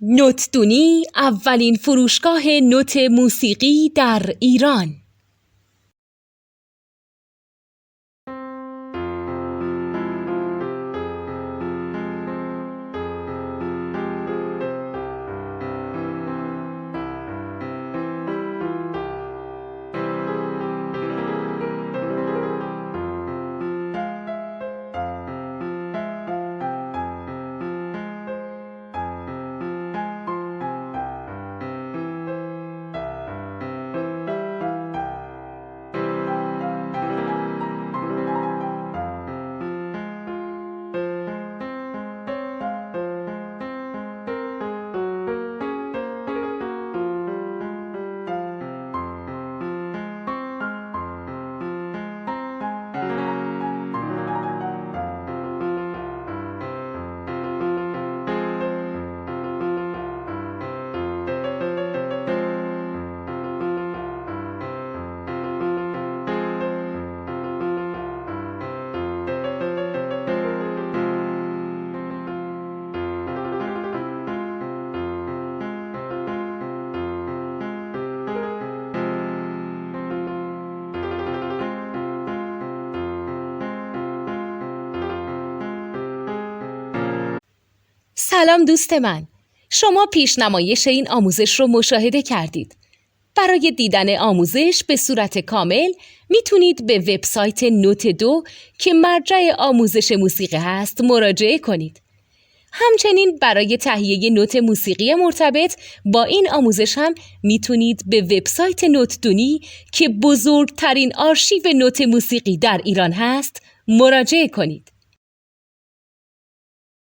نوتدونی اولین فروشگاه نوت موسیقی در ایران. سلام دوست من، شما پیشنمایش این آموزش رو مشاهده کردید. برای دیدن آموزش به صورت کامل میتونید به وبسایت نوت2 که مرجع آموزش موسیقی هست مراجعه کنید. همچنین برای تهیه نوت موسیقی مرتبط با این آموزش هم میتونید به وبسایت نوتدونی که بزرگترین آرشیو نوت موسیقی در ایران هست مراجعه کنید.